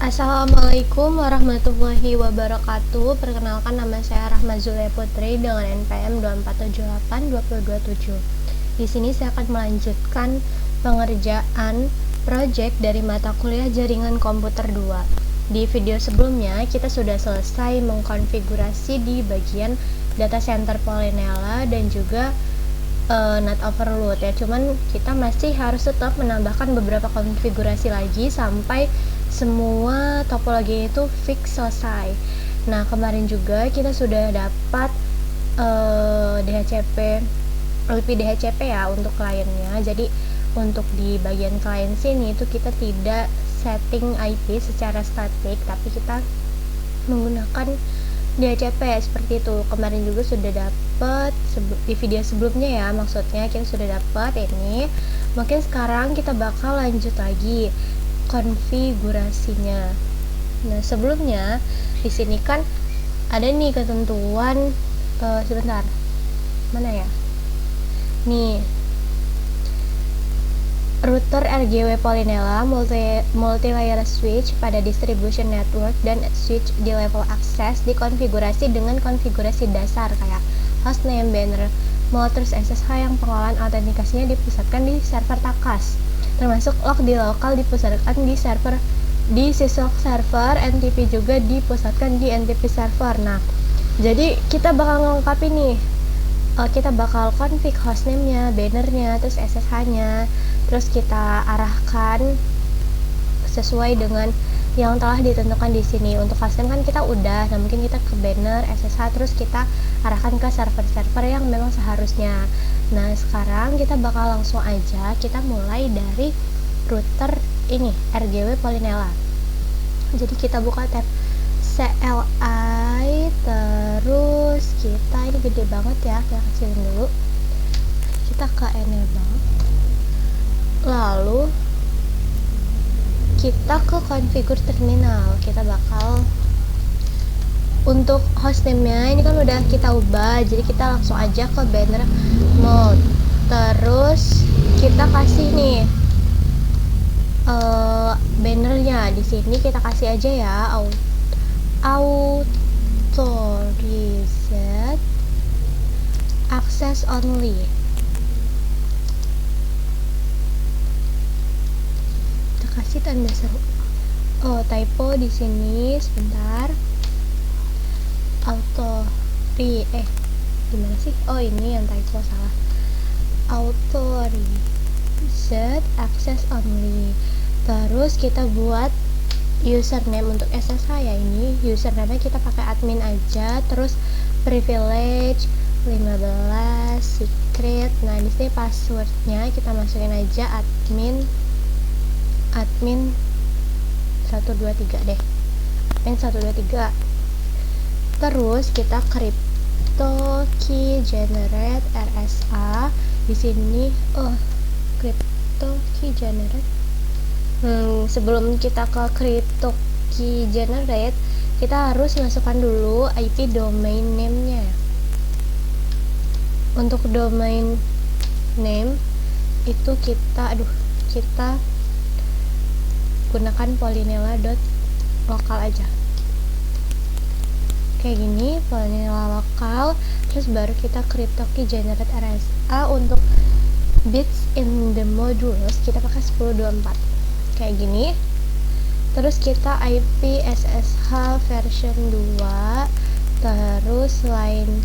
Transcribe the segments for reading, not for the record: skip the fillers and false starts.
Assalamualaikum warahmatullahi wabarakatuh. Perkenalkan, nama saya Rahma Zulay Putri dengan NPM 24782027. Di sini saya akan melanjutkan pengerjaan proyek dari mata kuliah Jaringan Komputer 2. Di video sebelumnya kita sudah selesai mengkonfigurasi di bagian data center Polinela dan juga NAT overload ya. Cuman kita masih harus tetap menambahkan beberapa konfigurasi lagi sampai semua topologi itu fix selesai. Nah, kemarin juga kita sudah dapat DHCP, IP DHCP ya untuk kliennya. Jadi untuk di bagian klien sini itu kita tidak setting IP secara statik, tapi kita menggunakan DHCP seperti itu. Kemarin juga sudah dapat di video sebelumnya ya, maksudnya kita sudah dapat ini. Mungkin sekarang kita bakal lanjut lagi konfigurasinya. Nah, sebelumnya di sini kan ada nih ketentuan sebentar. Mana ya? Nih. Router RGW Polinela multi-layer switch pada distribution network dan switch di level akses dikonfigurasi dengan konfigurasi dasar kayak hostname, banner, mau terus SSH yang pengolahan autentikasinya dipusatkan di server takas, termasuk log di lokal dipusatkan di server di syslog server, NTP juga dipusatkan di NTP server. Nah, jadi kita bakal ngelengkapi nih, kita bakal config hostname-nya, banner-nya, terus SSH-nya, terus kita arahkan sesuai dengan yang telah ditentukan di sini. Untuk hostname kan kita udah, nah mungkin kita ke banner, SSH, terus kita arahkan ke server-server yang memang seharusnya. Nah, sekarang kita bakal langsung aja, kita mulai dari router ini, RGW Polinela. Jadi kita buka tab CLI, terus kita, ini gede banget ya, kita kecilin dulu, kita ke enable, lalu kita ke configure terminal. Kita bakal untuk hostname-nya ini kan udah kita ubah, jadi kita langsung aja ke banner mode, terus kita kasih nih bannernya di sini kita kasih aja ya auto reset access only. Kita kasih tanda seru. Oh, typo di sini, sebentar. Gimana sih? Oh, ini yang typo, salah. Auto reset access only. Terus kita buat username untuk SSH ya, ini username-nya kita pakai admin aja, terus privilege 15, secret. Nah, di sini passwordnya kita masukin aja admin 123 deh, admin 123. Terus kita crypto key generate RSA di sini. Crypto key generate. Sebelum kita ke crypto key generate, kita harus masukkan dulu IP domain name-nya. Untuk domain name itu kita gunakan polinela.lokal aja. Kayak gini, polinela lokal, terus baru kita crypto key generate RSA. Untuk bits in the modules kita pakai 1024 kayak gini. Terus kita IP SSH version 2, terus line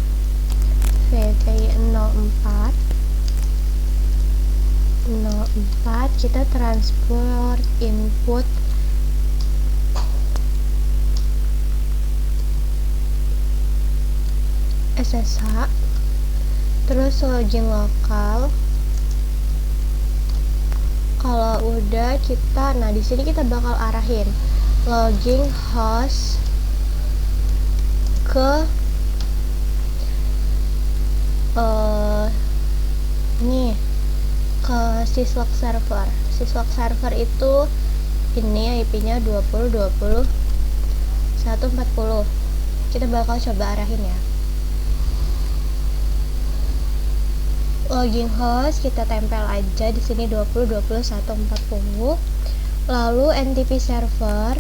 VTI 04 kita transport input SSH, terus login lokal. Kalau udah kita, nah di sini kita bakal arahin login host ke nih ke syslog server. Syslog server itu ini IP-nya 20.20.140. Kita bakal coba arahin ya. Login host kita tempel aja di sini 20.20.140. Lalu NTP server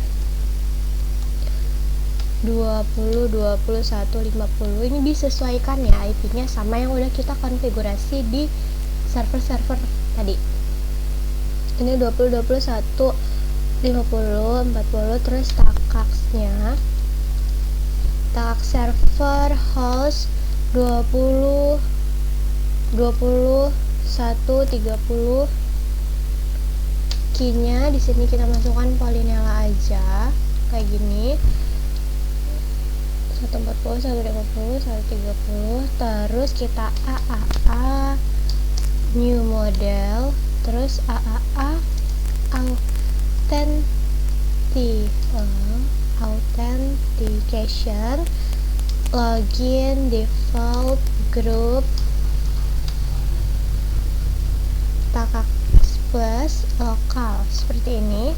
20, 21, 50. Ini disesuaikan ya IP-nya sama yang udah kita konfigurasi di server-server tadi. Ini 20, 21, 50, 40. Terus takaksnya, tak server host 20, 21, 30. Key-nya di sini kita masukkan Polinela aja kayak gini. 140, 150, 130. Terus kita AAA new model, terus AAA authentication, login, default, group, takaks plus lokal, seperti ini.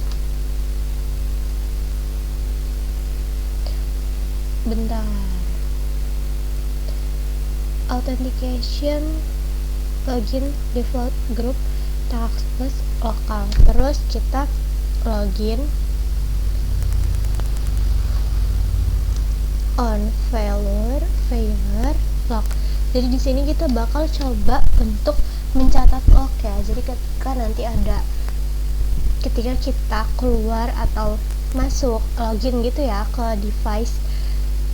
Bentar, authentication, login, default, group, takaks plus lokal. Terus kita login on failure log. Jadi di sini kita bakal coba untuk mencatat log ya. Jadi ketika nanti ada, ketika kita keluar atau masuk login gitu ya ke device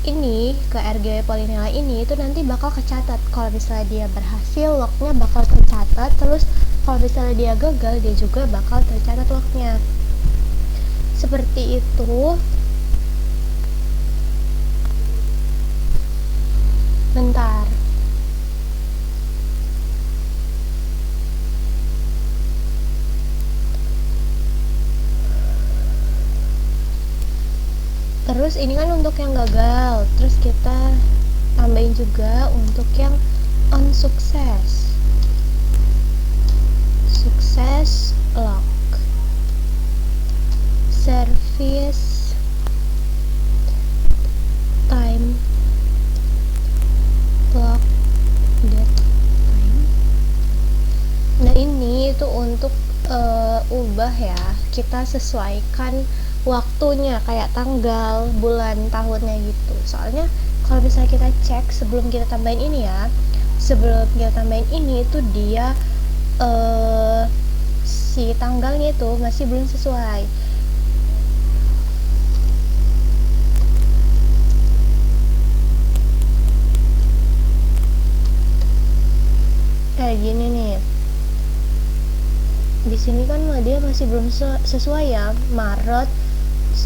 ini, ke RGW Polinela ini, itu nanti bakal kecatat. Kalau misalnya dia berhasil, lognya bakal tercatat. Terus kalau misalnya dia gagal, dia juga bakal tercatat lognya. Seperti itu. Bentar, terus ini kan untuk yang gagal, terus kita tambahin juga untuk yang unsukses, sukses log, service time log, date time. Nah ini itu untuk ubah ya, kita sesuaikan waktunya kayak tanggal, bulan, tahunnya gitu. Soalnya kalau misalnya kita cek sebelum kita tambahin ini ya, sebelum kita tambahin ini itu dia si tanggalnya itu masih belum sesuai. Kayak gini nih, di sini kan dia masih belum sesuai ya, Maret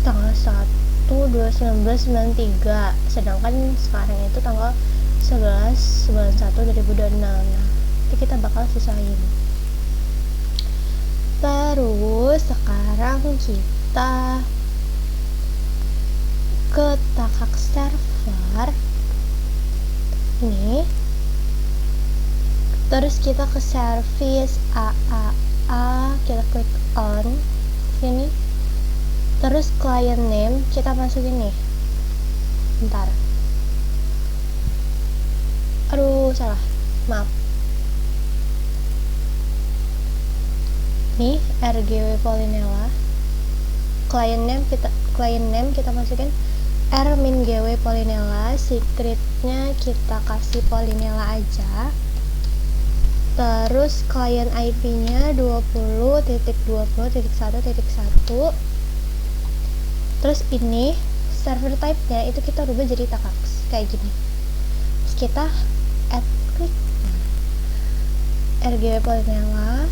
tanggal 1 1993, sedangkan sekarang itu tanggal 11 bulan 1 2026. Nah, itu kita bakal sesuaiin. Terus sekarang kita ke takaks server ini, terus kita ke service AAA, kita klik on sini, terus client name kita masukin nih. Bentar, aduh salah, maaf. Nih RGW Polinela, client name kita masukin r-gw Polinela, secretnya kita kasih Polinela aja. Terus client IP-nya 20.20.1.1. Terus ini server type-nya itu kita rubah jadi takaks kayak gini. Terus kita add, klik RGW Polinela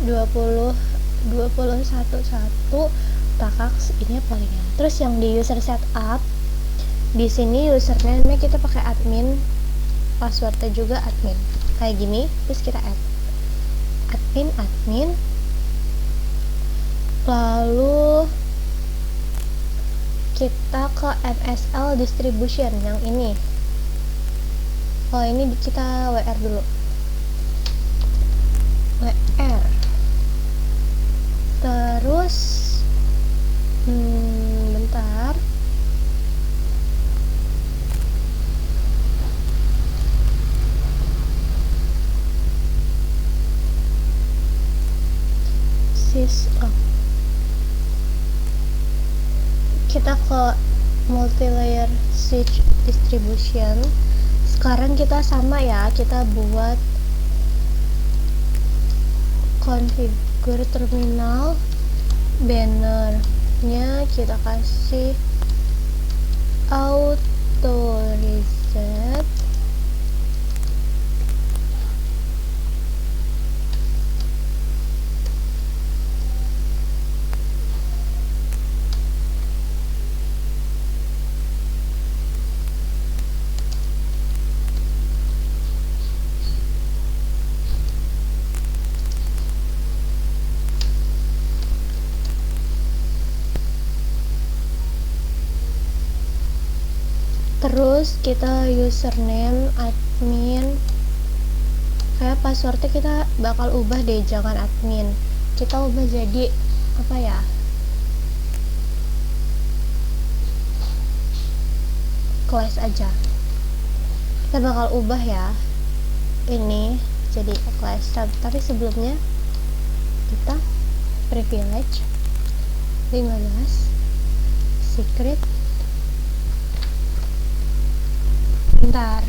20.21.1 takaks ini Polinela. Terus yang di user setup, di sini username kita pakai admin, passwordnya juga admin kayak gini. Terus kita add admin, lalu kita ke MSL distribution yang ini. Oh ini kita WR dulu, WR. Terus bentar, syslog, kita ke multi-layer switch distribution. Sekarang kita sama ya, kita buat configure terminal, bannernya kita kasih auto reset. Terus kita username admin, kayak passwordnya kita bakal ubah deh, jangan admin, kita ubah jadi apa ya, class aja. Kita bakal ubah ya ini jadi class, tapi sebelumnya kita privilege 15 secret. Bentar,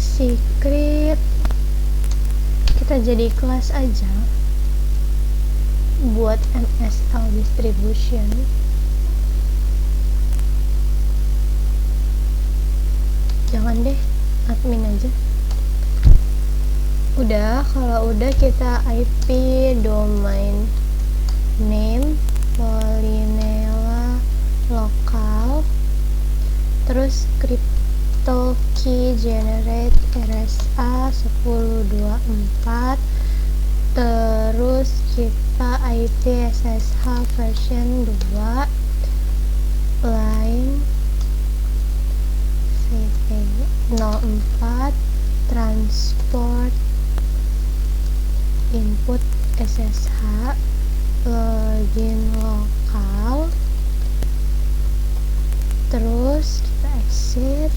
secret kita jadi kelas aja buat MSL distribution. Jangan deh, admin aja. Udah, kalau udah kita IP domain name Polinela lokal, terus crypto key generate RSA 1024, terus kita IP SSH version 2, line VP04, transport input SSH, login lokal, terus kita exit.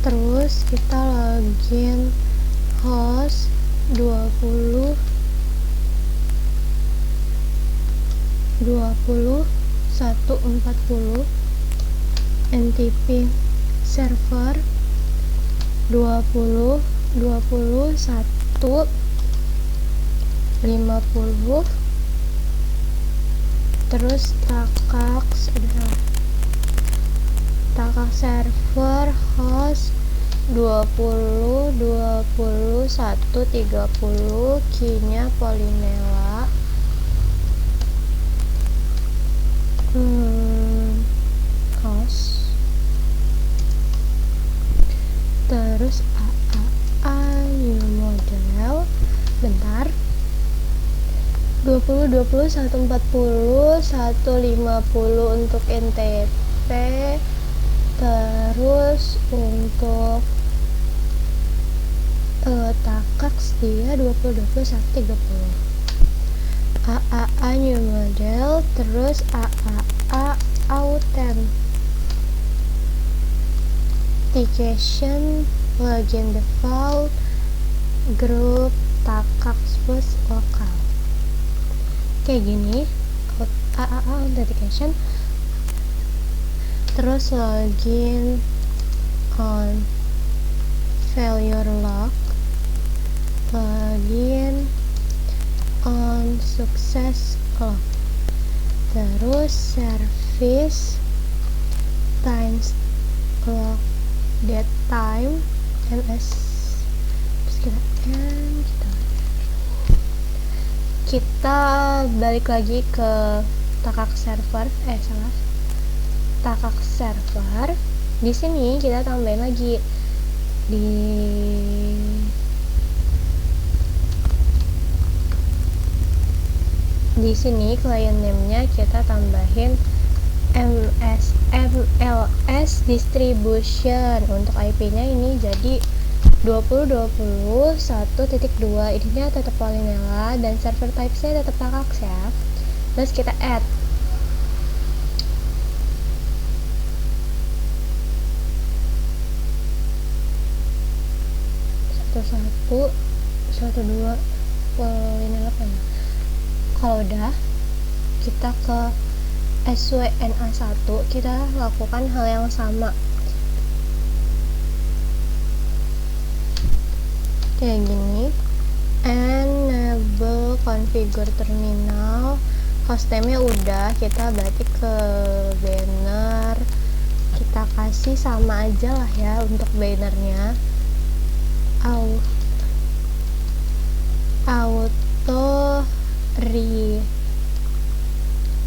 Terus kita login host 20 140 NTP server 20 21 50, terus takaks server host 20 21 30, key-nya Polinela, host, terus new model, bentar, 20 20 140 150 untuk NTP, terus untuk takaks dia 20 20 130, AAA new model, terus AAA authentication, login default, grup takaks plus lokal. Kayak gini, AAA authentication, terus login on failure log, login on success log, terus service times log that time ms, terus kita balik lagi ke takaks server, takaks server. Di sini kita tambahin lagi di di sini client name-nya kita tambahin MLS distribution. Untuk IP-nya ini jadi 20.20.1.2, ininya tetap Polinela dan server types-nya tetap Takax ya. Terus kita add satu dua Polinela apa ya? Kalau udah, kita ke SWNA1, kita lakukan hal yang sama kayak gini. Enable configure terminal, hostname-nya udah, kita berarti ke banner, kita kasih sama aja lah ya untuk bannernya,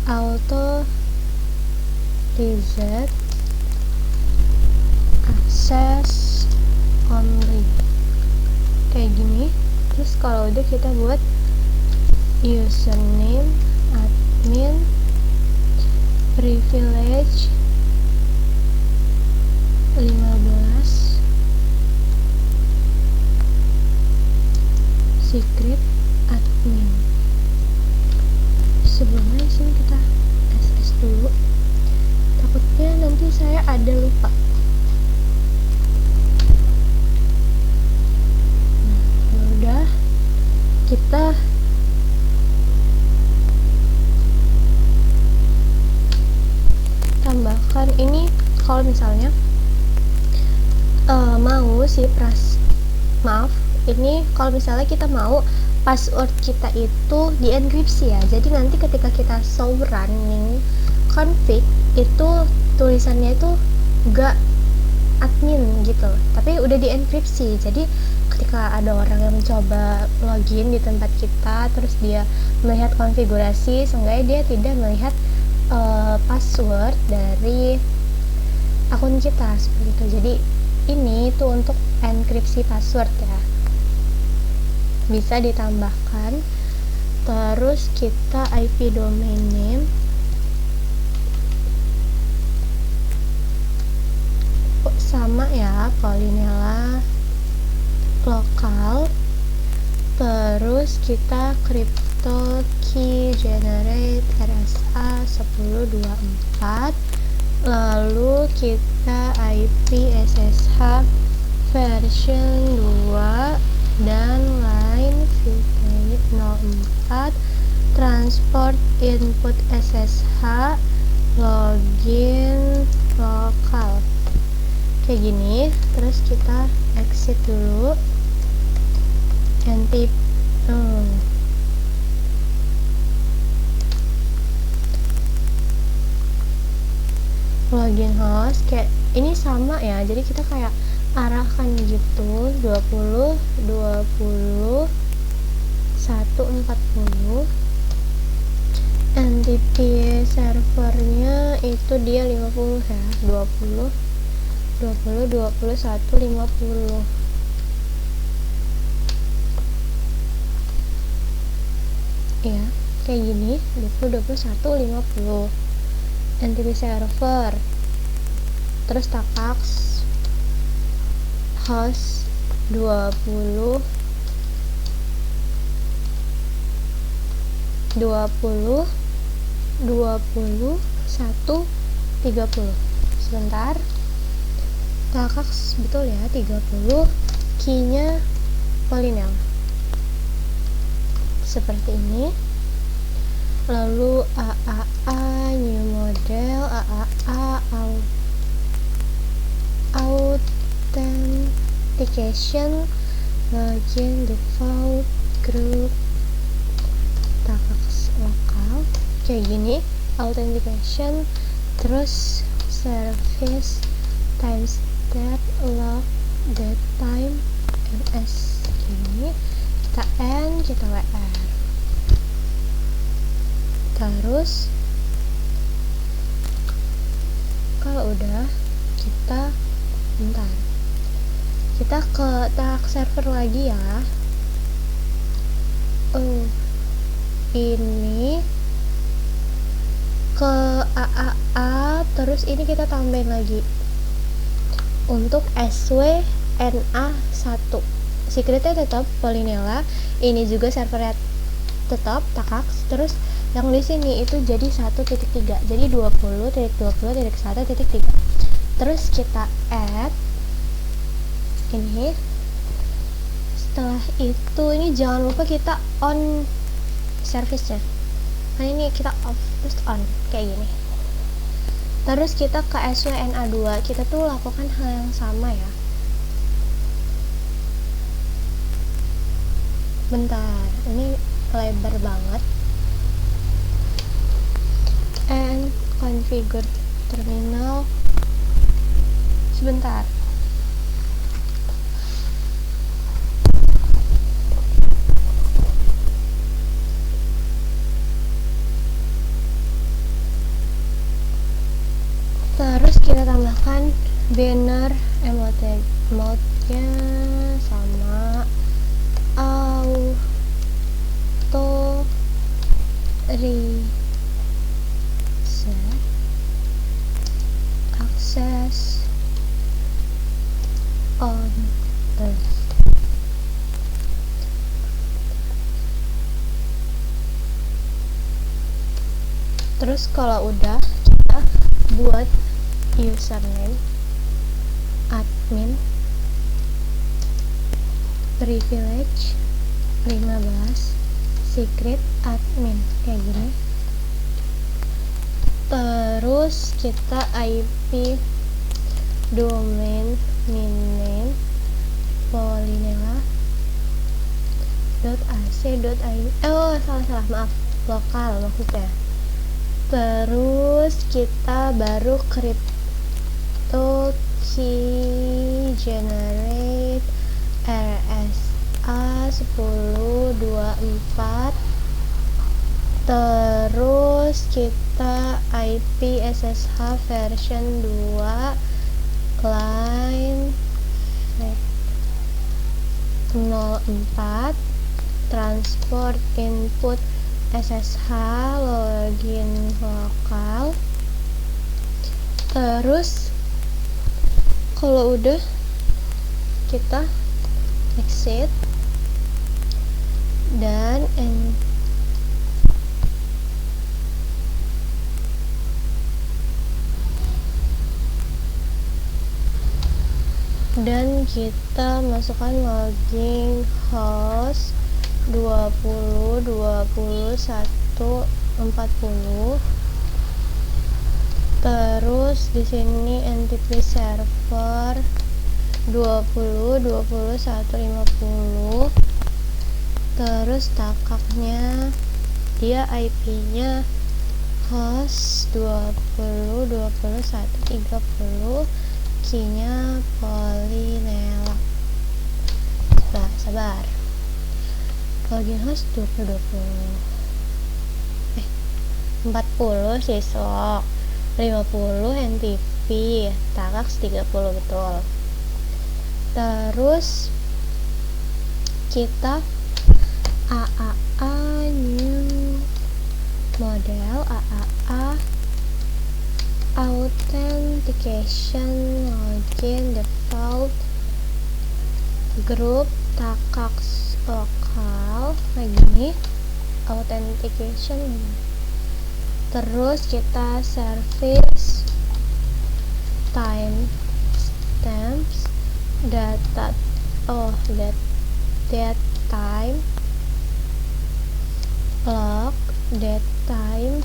auto reset access only kayak gini. Terus kalau udah kita buat username admin, privilege 15, secret admin. Sebelumnya sini kita SS dulu, takutnya nanti saya ada lupa. Nah, udah, kita tambahkan ini. Kalau misalnya mau ini kalau misalnya kita mau password kita itu dienkripsi ya, jadi nanti ketika kita show running config itu tulisannya itu gak admin gitu, tapi udah dienkripsi. Jadi ketika ada orang yang mencoba login di tempat kita, terus dia melihat konfigurasi, seenggaknya dia tidak melihat password dari akun kita seperti itu. Jadi ini tuh untuk enkripsi password ya, bisa ditambahkan. Terus kita IP domain name sama ya, Polinela lokal. Terus kita crypto key generate RSA 1024, lalu kita IP SSH version 2 dan line VPN 04, transport input SSH, login lokal kayak gini. Terus kita exit dulu, login host kayak ini sama ya, jadi kita kayak arahkan gitu 20 140. NTP servernya itu dia 50 ya, 20 21 50 ya, kayak gini 20 21 50 NTP server. Terus Takax host 20 21 30. Sebentar, Takax betul ya 30, key-nya Polinela seperti ini. Lalu AAA new model, AAA authentication, login default group Takax lokal kayak gini, authentication. Terus service timestamp log date time ms gini, kita n, kita wr. Terus kalau udah, kita ke Takax server lagi ya. ini ke AAA, terus ini kita tambahin lagi untuk SWNA1. Secretnya tetap Polinela, ini juga servernya tetap Takax, terus yang di sini itu jadi 1.3, jadi 20.20.1.3. terus kita add ini. Setelah itu ini jangan lupa kita on service-nya, nah ini kita off terus on kayak gini. Terus kita ke SWNA2, kita tuh lakukan hal yang sama ya. Bentar, ini lebar banget. And configure terminal. Sebentar. Terus kita tambahkan banner emote, emote-nya sama auto reset access on earth. Terus kalau udah, kita buat username admin, privilege 15, secret admin kayak gini. Terus kita IP domain name polinela.ac.id. salah maaf, lokal maksudnya. Terus kita baru crypto key generate RSA 1024. Terus kita IP SSH version 2 line 04, transport input SSH, login lokal. Terus kalau udah, kita exit dan kita masukkan login host 20.21.40. Terus di sini entity server 20.21.50. Terus takaknya dia IP-nya host 20.21.30, key-nya Polinela. Sabar. Login host 40 sih sok 50 NTP, Takax 30 betul. Terus kita AAA new model AAA authentication login default group Takax lokal kayak gini, authentication. Terus kita service time stamps data date time log date time.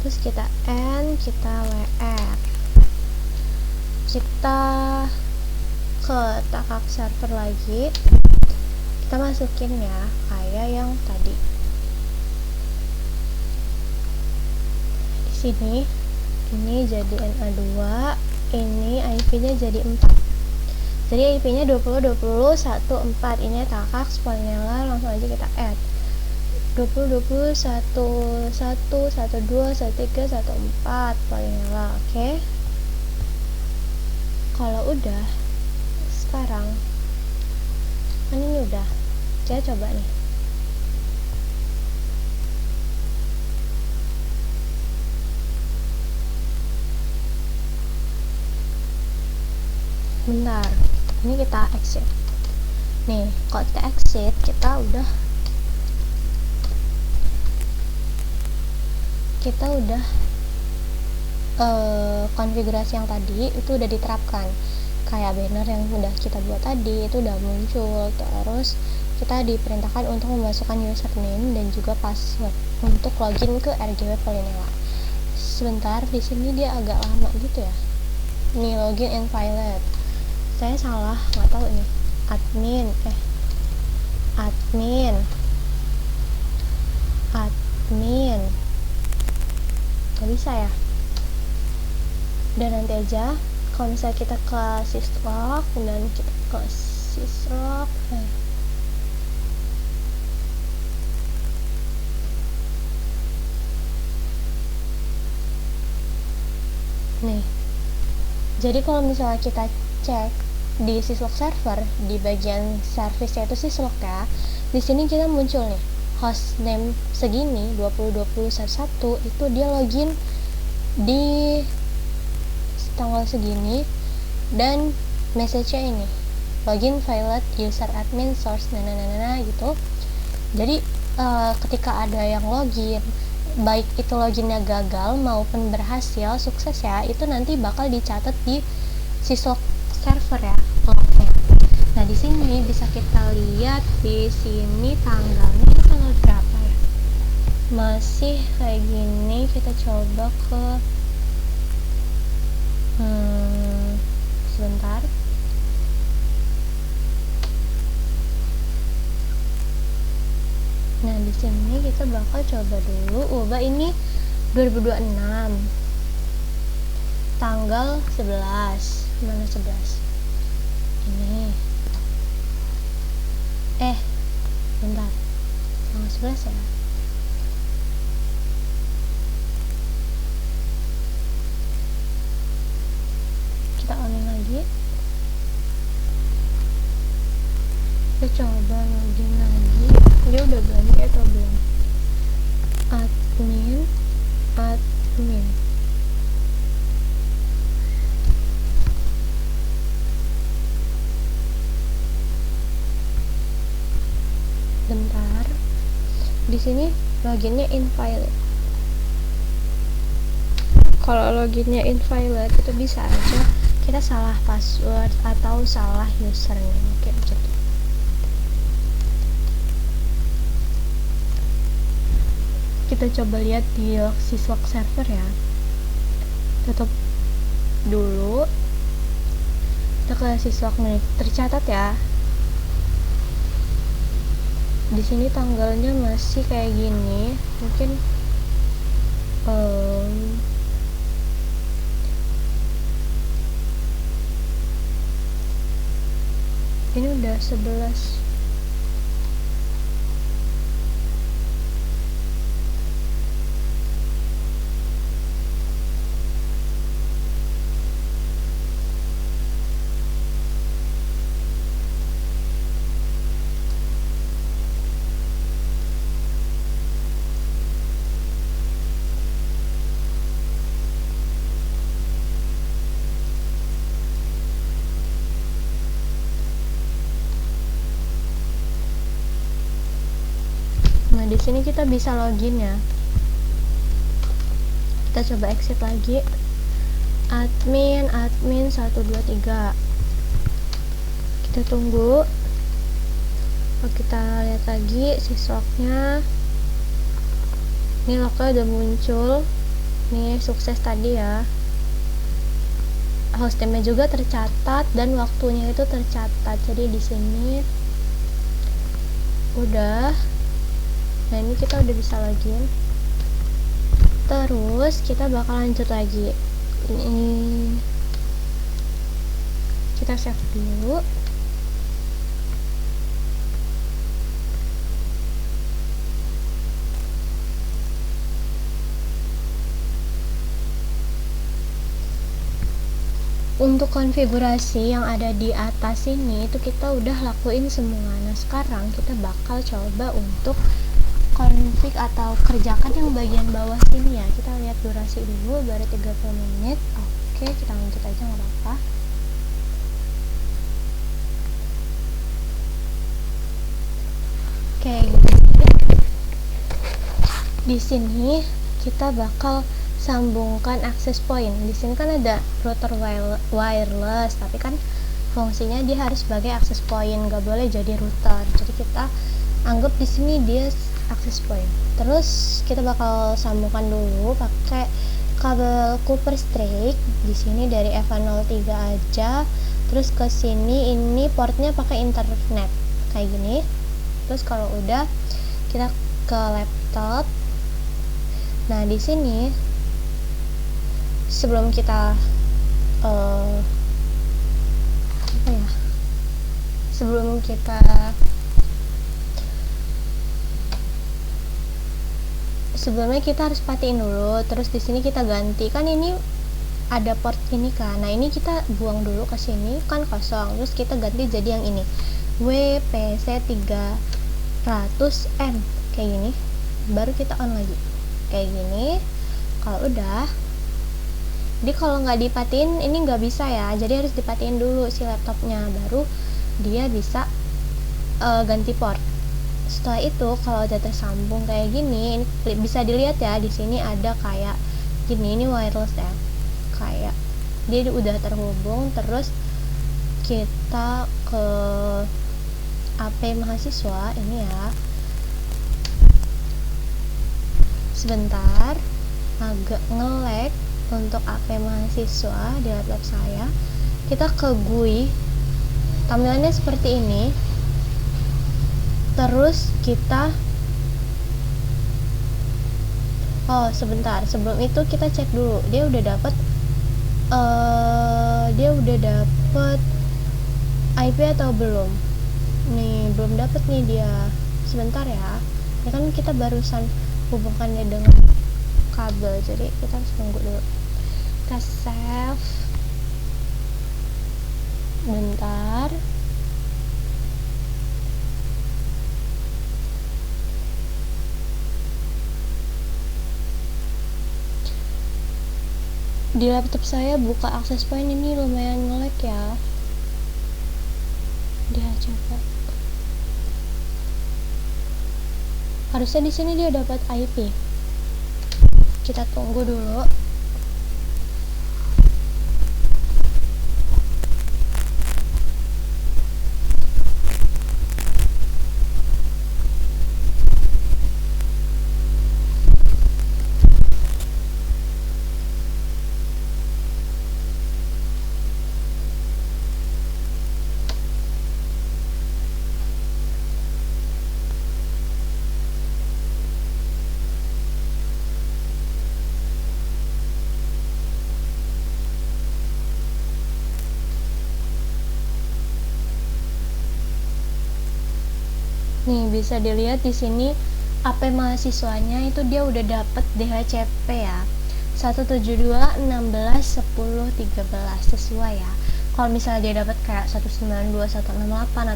Terus kita end, kita WR. Kita ke Takax server lagi, kita masukin ya kayak yang tadi. Di sini ini jadi NA2, ini IP-nya jadi 4. Jadi IP-nya 20.20.1.4. Ini Takax Polinela, langsung aja kita add 20.21.1.2.1.3.1.4 Polinela. Oke. Kalau udah, sekarang kan ini udah, saya coba nih bentar, ini kita exit. Nih kalau kita exit, kita udah konfigurasi yang tadi itu udah diterapkan, kayak banner yang udah kita buat tadi itu udah muncul. Terus kita diperintahkan untuk memasukkan username dan juga password untuk login ke RGW Polinela. Sebentar, di sini dia agak lama gitu ya. Nih login invalid, saya salah, nggak tahu ini admin nggak bisa ya. Dan nanti aja kalau misalnya kita ke syslog dan kita ke syslog nih, jadi kalau misalnya kita cek di syslog server di bagian service-nya itu syslog ya, di sini kita muncul nih hostname segini 202011 itu dia login di tanggal segini, dan message-nya ini login failed user admin source gitu. Jadi ketika ada yang login, baik itu loginnya gagal maupun berhasil sukses ya, itu nanti bakal dicatat di syslog server ya lognya. Nah di sini bisa kita lihat di sini tanggalnya itu tanggal berapa ya, masih kayak gini. Kita coba ke sebentar. Nah di sini kita bakal coba dulu ubah ini 2026 tanggal 11, mana 11 ini, bentar, tanggal 11 ya. Kita onin lagi, kita coba login lagi, dia udah ganti atau belum. Admin bentar, di sini loginnya invalid. Kalau loginnya invalid itu bisa aja kita salah password atau salah username kayak gitu. Kita coba lihat di syslog server ya, tutup dulu, kita ke syslog nih, tercatat ya. Di sini tanggalnya masih kayak gini, mungkin ini udah 11. Nah di sini kita bisa login ya. Kita coba exit lagi, admin 123. Kita tunggu. Kita lihat lagi syslognya. Ini lognya udah muncul. Nih sukses tadi ya. Hostname juga tercatat dan waktunya itu tercatat. Jadi di sini udah. Nah ini kita udah bisa login. Terus kita bakal lanjut lagi. Ini kita save dulu. Untuk konfigurasi yang ada di atas ini itu kita udah lakuin semua. Nah sekarang kita bakal coba untuk config atau kerjakan yang bagian bawah sini ya. Kita lihat durasi dulu, baru 30 menit. Oke, kita lanjut aja nggak apa-apa. kayak gini. Di sini kita bakal sambungkan access point. Di sini kan ada router wireless, tapi kan fungsinya dia harus sebagai access point, nggak boleh jadi router. Jadi kita anggap di sini dia access point. Terus kita bakal sambungkan dulu pakai kabel Cooper Strike. Di sini dari EVA03 aja. Terus ke sini ini portnya pakai internet kayak gini. Terus kalau udah kita ke laptop. Nah, di sini sebelum kita sebelumnya kita harus patiin dulu. Terus di sini kita ganti, kan ini ada port ini kan. Nah, ini kita buang dulu ke sini kan kosong. Terus kita ganti jadi yang ini, WPC300M kayak gini. Baru kita on lagi kayak gini. Kalau udah, jadi kalau nggak dipatiin ini nggak bisa ya, jadi harus dipatiin dulu si laptopnya, baru dia bisa ganti port. Setelah itu kalau udah tersambung kayak gini, ini bisa dilihat ya, di sini ada kayak gini, ini wireless ya, kayak dia udah terhubung. Terus kita ke HP mahasiswa ini ya, sebentar agak nge-lag untuk HP mahasiswa di laptop saya. Kita ke GUI, tampilannya seperti ini. Terus kita sebentar, sebelum itu kita cek dulu dia udah dapet IP atau belum. Nih belum dapet nih dia, sebentar ya. Ini kan kita barusan hubungkannya dengan kabel, jadi kita harus tunggu dulu. Kita save bentar. Di laptop saya buka access point ini lumayan nge-lag ya. Dia coba. Harusnya di sini dia dapat IP. Kita tunggu dulu. Nih bisa dilihat di sini HP mahasiswanya itu dia udah dapet DHCP ya, 172.16.10.13 sesuai ya. Kalau misalnya dia dapat kayak 192.168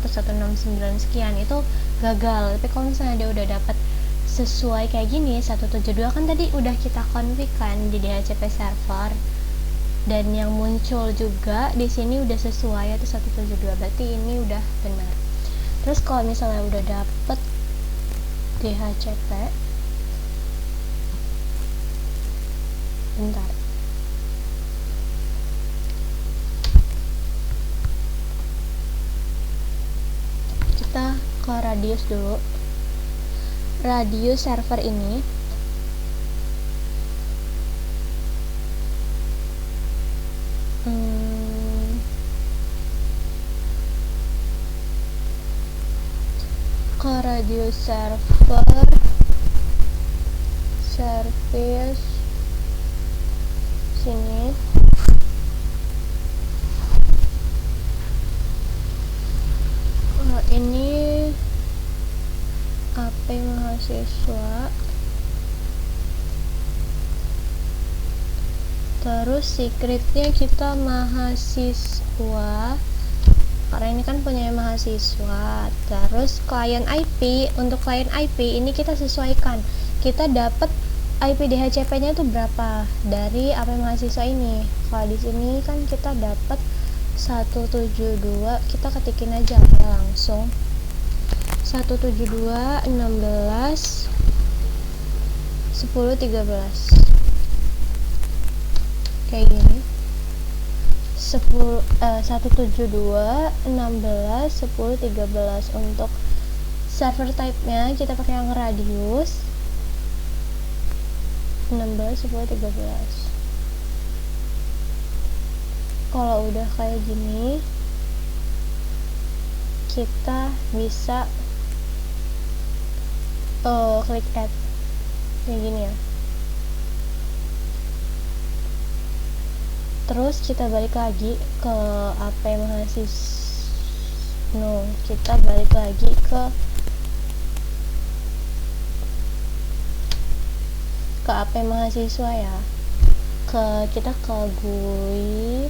atau 169 sekian itu gagal. Tapi kalau misalnya dia udah dapat sesuai kayak gini 172, kan tadi udah kita config kan di DHCP server, dan yang muncul juga di sini udah sesuai itu 172, berarti ini udah benar. Terus kalau misalnya udah dapet DHCP, bentar, kita ke radius dulu, radius server ini. Ke radius server service sini. Ini HP mahasiswa, terus secretnya kita mahasiswa karena ini kan punya mahasiswa. Terus client IP, untuk client IP ini kita sesuaikan, kita dapat IP DHCP nya itu berapa dari HP mahasiswa ini. Kalau di sini kan kita dapat 172, kita ketikin aja ya langsung 172, 16, 10, 13 kayak gini. 172, 16, 10, 13. Untuk server type nya kita pakai yang radius 16, 10, 13. Kalau udah kayak gini, kita bisa klik add kayak gini ya. Terus kita balik lagi ke AP mahasiswa. Kita balik lagi ke AP mahasiswa ya. Kita ke GUI.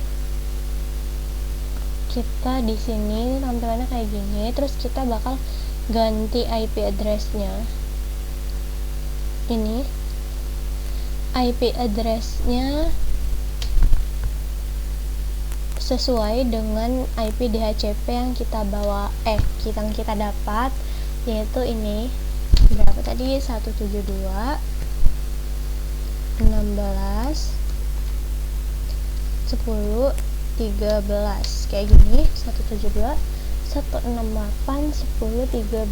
Kita di sini tampilannya kayak gini. Terus kita bakal ganti IP address-nya. Ini IP address-nya sesuai dengan IP DHCP yang kita bawa, yang kita dapat, yaitu ini. Berapa tadi? 172, 16, 10, 13 kayak gini. 172, 168, 10, 13,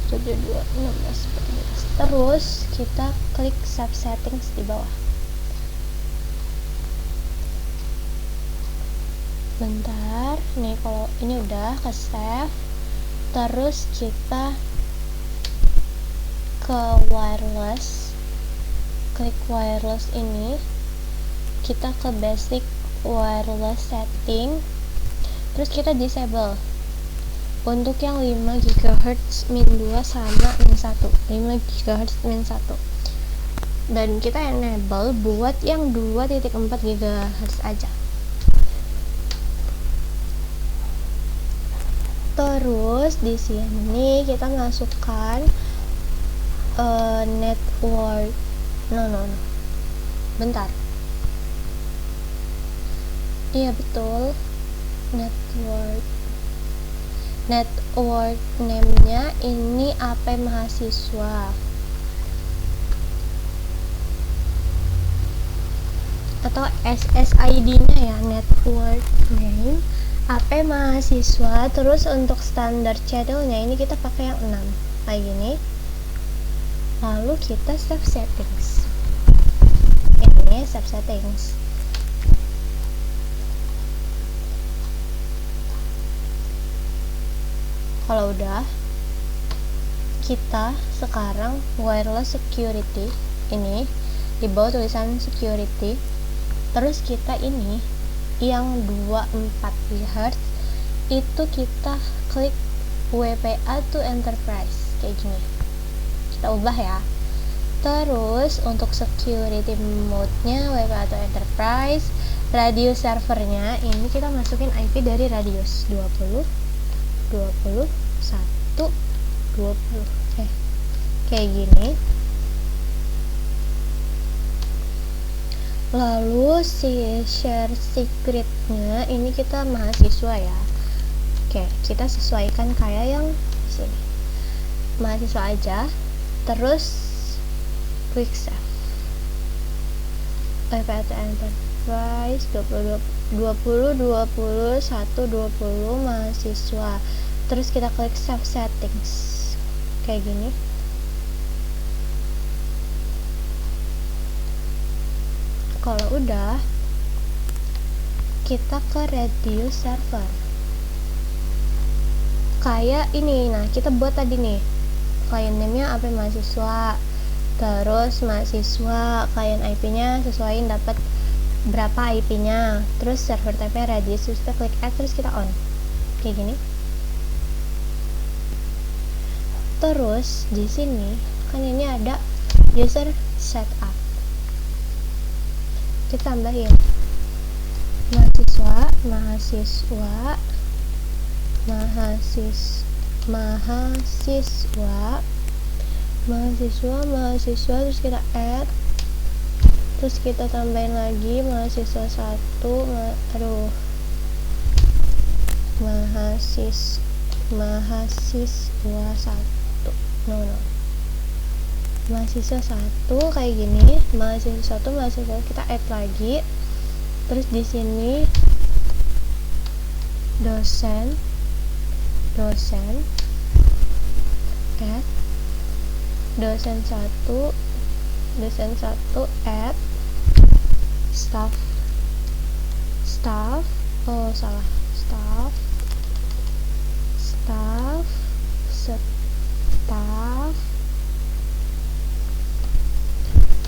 172, 16, 10, 13. Terus kita klik save settings di bawah. Bentar, nih kalau ini udah ke save, terus kita ke wireless, klik wireless ini, kita ke basic wireless setting, terus kita disable untuk yang 5 GHz min 2 sama min 1, 5 GHz min 1, dan kita enable buat yang 2.4 GHz aja. Terus di sini kita masukkan network. Bentar. Iya betul. Network name-nya ini AP mahasiswa. Atau SSID-nya ya, network name AP mahasiswa. Terus untuk standar channelnya ini kita pakai yang 6 kayak gini. Lalu kita save settings. Ini save settings. Kalau udah, kita sekarang wireless security ini di bawah tulisan security. Terus kita ini yang 24 GHz itu kita klik WPA to enterprise kayak gini, kita ubah ya. Terus untuk security mode-nya WPA to enterprise, radius servernya ini kita masukin IP dari radius 20, 20, 1, 20 kayak gini. Lalu si share secretnya ini kita mahasiswa ya. Oke, kita sesuaikan kayak yang di sini, mahasiswa aja. Terus quick save WPA to enterprise 20, 20, 20, 1, 20 mahasiswa. Terus kita klik save settings kayak gini. Kalau udah, kita ke radius server kayak ini. Nah, kita buat tadi nih client name-nya AP mahasiswa, terus mahasiswa client IP-nya sesuaiin dapat berapa IP-nya, terus server type-nya radius. Terus kita klik add, terus kita on kayak gini. Terus di sini kan ini ada user setup, kita tambahin mahasiswa, terus kita add, terus kita tambahin lagi mahasiswa 1, mahasiswa mahasiswa 1. No. Mahasiswa 1 kayak gini, mahasiswa 1, mahasiswa 1, kita add lagi. Terus di sini dosen add dosen 1 add staff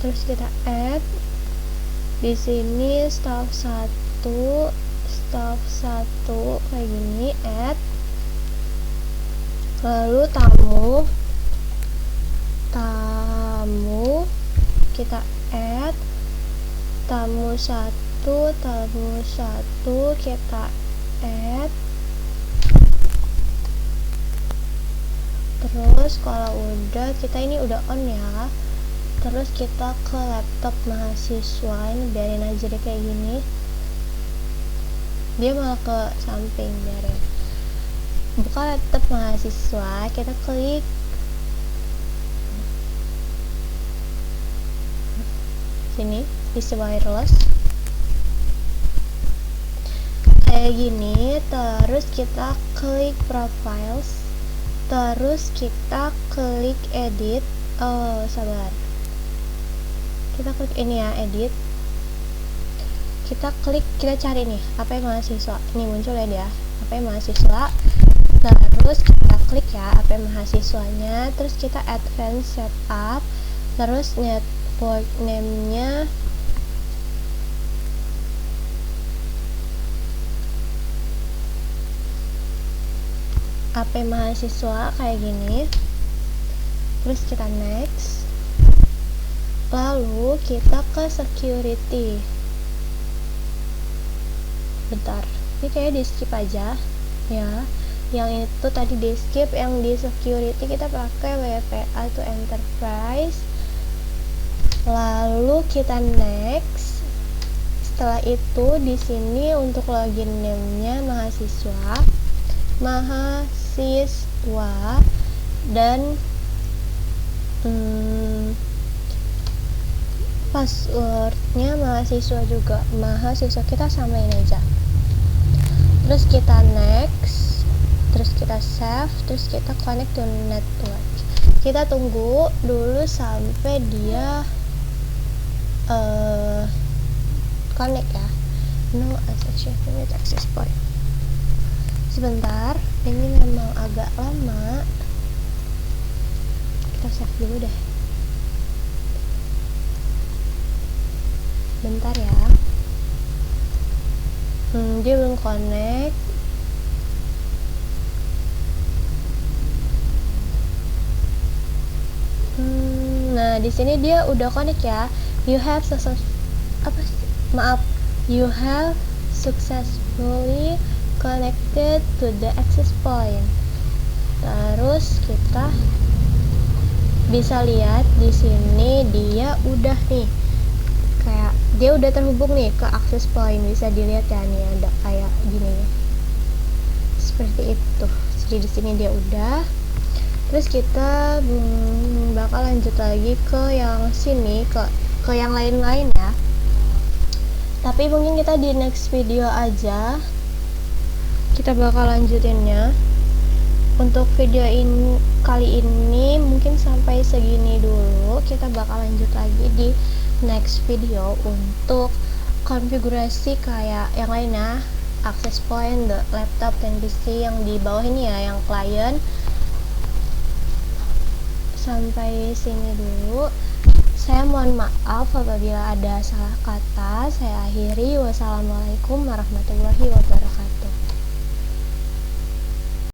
terus kita add di sini staff 1 kayak gini, add. Lalu tamu kita add tamu 1 kita add. Terus kalau udah, kita ini udah on ya, terus kita ke laptop mahasiswa. Ini biarin aja deh kayak gini, dia malah ke samping. Biarin, buka laptop mahasiswa, kita klik sini, isi wireless kayak gini. Terus kita klik profiles, terus kita klik edit. Sabar, kita klik ini ya, edit. Kita klik, kita cari nih HP mahasiswa, ini muncul ya dia, HP mahasiswa. Terus kita klik ya HP mahasiswanya, terus kita advance setup, terus network name-nya HP mahasiswa kayak gini. Terus kita next, lalu kita ke security. Bentar, ini kayak di skip aja ya, yang itu tadi di skip. Yang di security kita pakai WPA to enterprise, lalu kita next. Setelah itu di sini untuk login name-nya mahasiswa dan passwordnya mahasiswa juga, mahasiswa kita samain aja. Terus kita next, terus kita save, terus kita connect to network. Kita tunggu dulu sampai dia connect ya. No associated with access point. Sebentar, ini memang agak lama, kita save dulu deh. Bentar ya, dia belum connect. Nah di sini dia udah connect ya. You have successfully connected to the access point. Terus kita bisa lihat di sini dia udah nih, kayak dia udah terhubung nih ke access point. Bisa dilihat ya, nih ada kayak gini nih, seperti itu. Jadi di sini dia udah. Terus kita bakal lanjut lagi ke yang sini, ke yang lain-lain ya. Tapi mungkin kita di next video aja kita bakal lanjutinnya. Untuk video ini kali ini mungkin sampai segini dulu. Kita bakal lanjut lagi di next video untuk konfigurasi kayak yang lainnya, access point, the laptop dan PC yang di bawah ini ya, yang client. Sampai sini dulu. Saya mohon maaf apabila ada salah kata. Saya akhiri. Wassalamualaikum warahmatullahi wabarakatuh.